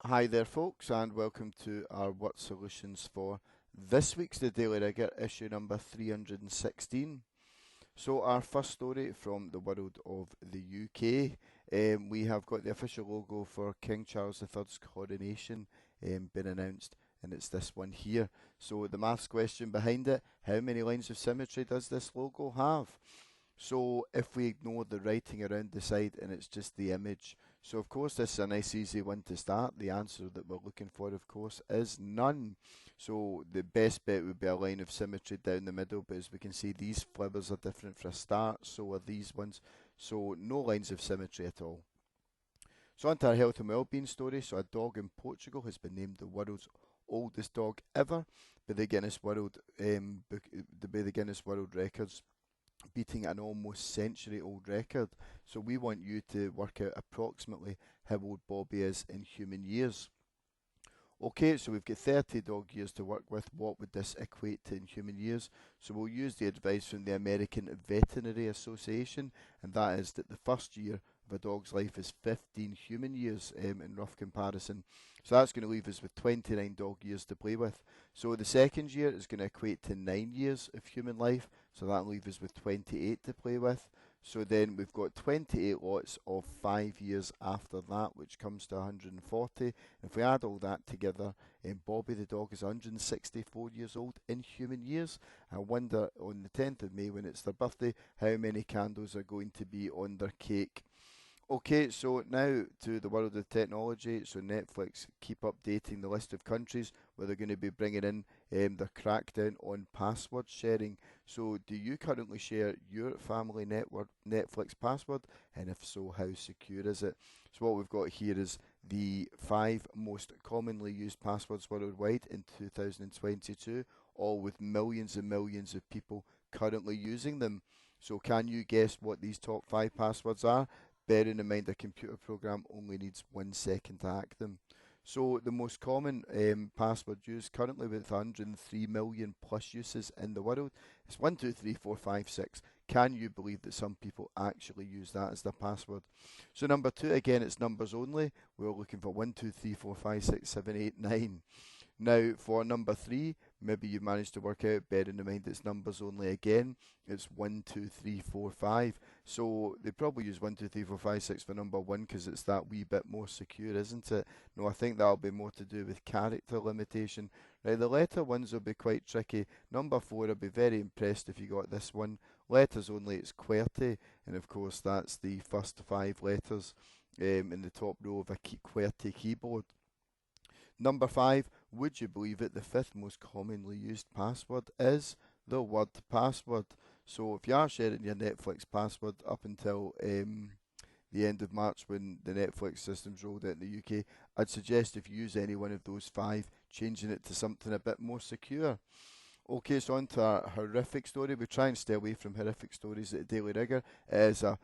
Hi there, folks, and welcome to our What Solutions for this week's The Daily Rigour, issue number 316. So, our first story from the world of the UK. We have got the official logo for King Charles III's coronation been announced, and it's this one here. So, the maths question behind it: how many lines of symmetry does this logo have? So if we ignore the writing around the side and it's just the image, so of course this is a nice easy one to start. The answer that we're looking for, of course, is none. So the best bet would be a line of symmetry down the middle, but as we can see, these flowers are different for a start, so are these ones. So no lines of symmetry at all. So on to our health and wellbeing story. So a dog in Portugal has been named the world's oldest dog ever by the Guinness World Records, beating an almost century-old record. So we want you to work out approximately how old Bobby is in human years. Okay, so we've got 30 dog years to work with. What would this equate to in human years? So we'll use the advice from the American Veterinary Association, and that is that the first year of a dog's life is 15 human years in rough comparison. So that's going to leave us with 29 dog years to play with. So the second year is going to equate to 9 years of human life, so that'll leave us with 28 to play with. So then we've got 28 lots of 5 years after that, which comes to 140. If we add all that together, Bobby the dog is 164 years old in human years. I wonder on the 10th of May, when it's their birthday, how many candles are going to be on their cake. Okay, so now to the world of technology. So Netflix keep updating the list of countries where they're going to be bringing in their crackdown on password sharing. So do you currently share your family network Netflix password? And if so, how secure is it? So what we've got here is the 5 most commonly used passwords worldwide in 2022, all with millions and millions of people currently using them. So can you guess what these top 5 passwords are? Bearing in mind a computer program only needs 1 second to hack them. So the most common password used currently with 103 million plus uses in the world is 123456. Can you believe that some people actually use that as their password? So number 2, again, it's numbers only. We're looking for 12345678 9. Now for number 3, maybe you've managed to work out, bearing in mind it's numbers only again, it's 12345. So they probably use 123456 for number 1 because it's that wee bit more secure, isn't it? No, I think that'll be more to do with character limitation. Now the letter ones will be quite tricky. Number 4, I'll be very impressed if you got this one. Letters only, it's QWERTY, and of course that's the first 5 letters in the top row of a QWERTY keyboard. Number 5, would you believe it, the 5th most commonly used password is the word password. So if you are sharing your Netflix password up until the end of March when the Netflix system's rolled out in the UK, I'd suggest if you use any one of those 5, changing it to something a bit more secure. Okay, so on to a horrific story. We try and stay away from horrific stories at the Daily Rigour. It is a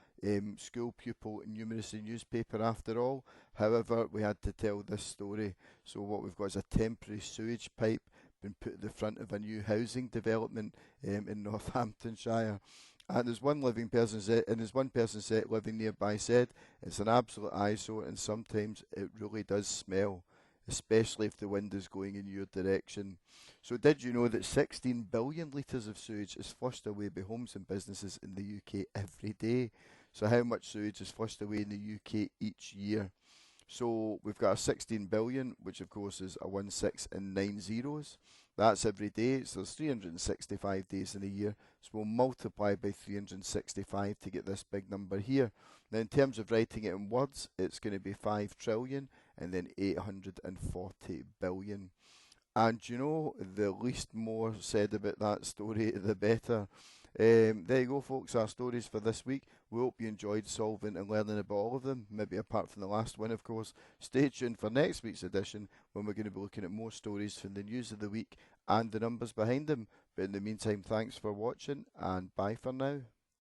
school pupil numeracy newspaper after all. However, we had to tell this story. So what we've got is a temporary sewage pipe been put at the front of a new housing development in Northamptonshire. And there's one person living nearby said it's an absolute eyesore and sometimes it really does smell, especially if the wind is going in your direction. So did you know that 16 billion litres of sewage is flushed away by homes and businesses in the UK every day? So how much sewage is flushed away in the UK each year? So we've got a 16 billion, which of course is a 1 6 and 9 zeros. That's every day, so there's 365 days in a year. So we'll multiply by 365 to get this big number here. Now in terms of writing it in words, it's going to be 5 trillion and then 840 billion. And you know, the least more said about that story, the better. There you go, folks, our stories for this week. We hope you enjoyed solving and learning about all of them, maybe apart from the last one, of course. Stay tuned for next week's edition when we're going to be looking at more stories from the news of the week and the numbers behind them. But in the meantime, thanks for watching and bye for now.